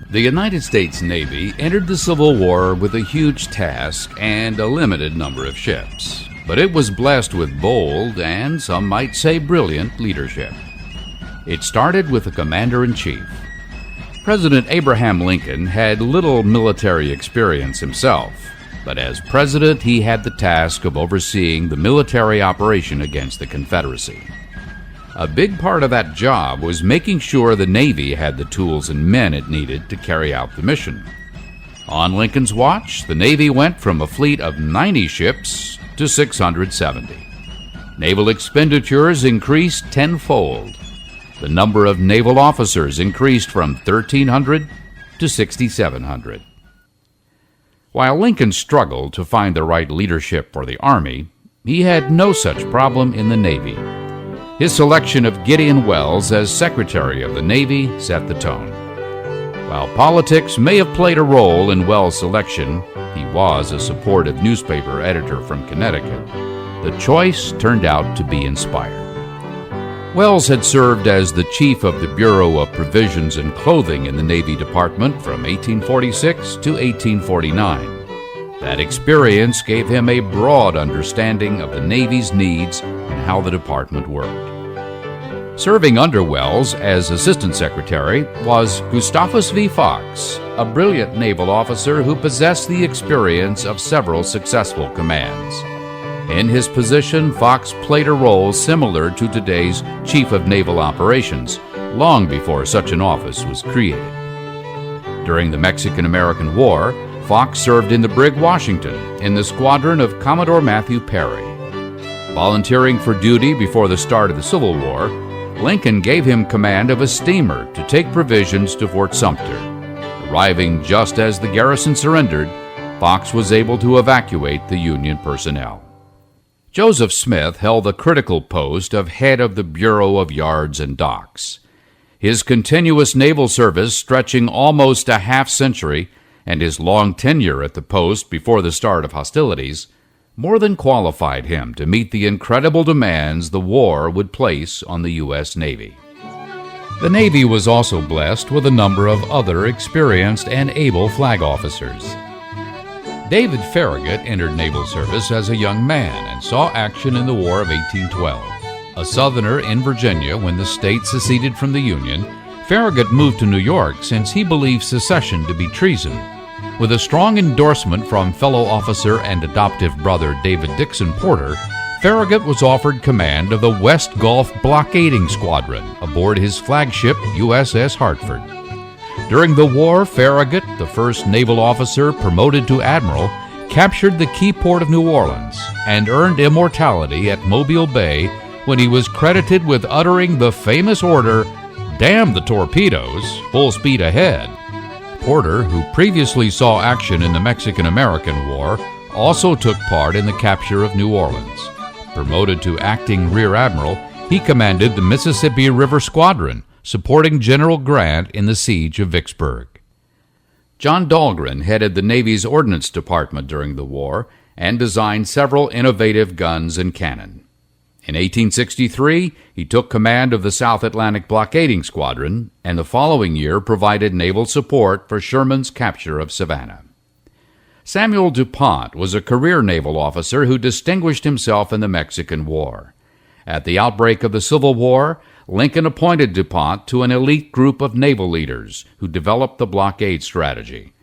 The United States Navy entered the Civil War with a huge task and a limited number of ships, but it was blessed with bold and, some might say, brilliant leadership. It started with a commander-in-chief. President Abraham Lincoln had little military experience himself, but as president he had the task of overseeing the military operation against the Confederacy. A big part of that job was making sure the Navy had the tools and men it needed to carry out the mission. On Lincoln's watch, the Navy went from a fleet of 90 ships to 670. Naval expenditures increased tenfold. The number of naval officers increased from 1,300 to 6,700. While Lincoln struggled to find the right leadership for the Army, he had no such problem in the Navy. His selection of Gideon Welles as Secretary of the Navy set the tone. While politics may have played a role in Welles' selection, he was a supportive newspaper editor from Connecticut. The choice turned out to be inspired. Welles had served as the chief of the Bureau of Provisions and Clothing in the Navy Department from 1846 to 1849. That experience gave him a broad understanding of the Navy's needs and how the department worked. Serving under Welles as Assistant Secretary was Gustavus V. Fox, a brilliant naval officer who possessed the experience of several successful commands. In his position, Fox played a role similar to today's Chief of Naval Operations, long before such an office was created. During the Mexican-American War, Fox served in the brig Washington in the squadron of Commodore Matthew Perry. Volunteering for duty before the start of the Civil War, Lincoln gave him command of a steamer to take provisions to Fort Sumter. Arriving just as the garrison surrendered, Fox was able to evacuate the Union personnel. Joseph Smith held the critical post of head of the Bureau of Yards and Docks. His continuous naval service, stretching almost a half-century, and his long tenure at the post before the start of hostilities, more than qualified him to meet the incredible demands the war would place on the U.S. Navy. The Navy was also blessed with a number of other experienced and able flag officers. David Farragut entered naval service as a young man and saw action in the War of 1812. A Southerner in Virginia when the state seceded from the Union, Farragut moved to New York since he believed secession to be treason. With a strong endorsement from fellow officer and adoptive brother David Dixon Porter, Farragut was offered command of the West Gulf Blockading Squadron aboard his flagship USS Hartford. During the war, Farragut, the first naval officer promoted to admiral, captured the key port of New Orleans and earned immortality at Mobile Bay when he was credited with uttering the famous order, "Damn the torpedoes, full speed ahead." Porter, who previously saw action in the Mexican-American War, also took part in the capture of New Orleans. Promoted to acting rear admiral, he commanded the Mississippi River Squadron, supporting General Grant in the siege of Vicksburg. John Dahlgren headed the Navy's Ordnance Department during the war and designed several innovative guns and cannon. In 1863, he took command of the South Atlantic Blockading Squadron, and the following year provided naval support for Sherman's capture of Savannah. Samuel DuPont was a career naval officer who distinguished himself in the Mexican War. At the outbreak of the Civil War, Lincoln appointed DuPont to an elite group of naval leaders who developed the blockade strategy.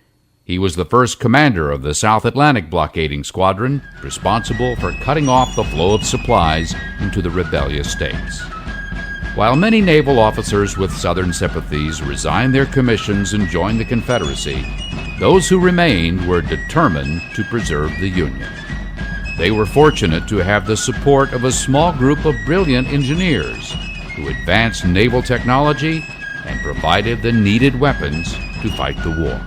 He was the first commander of the South Atlantic Blockading Squadron, responsible for cutting off the flow of supplies into the rebellious states. While many naval officers with Southern sympathies resigned their commissions and joined the Confederacy, those who remained were determined to preserve the Union. They were fortunate to have the support of a small group of brilliant engineers who advanced naval technology and provided the needed weapons to fight the war.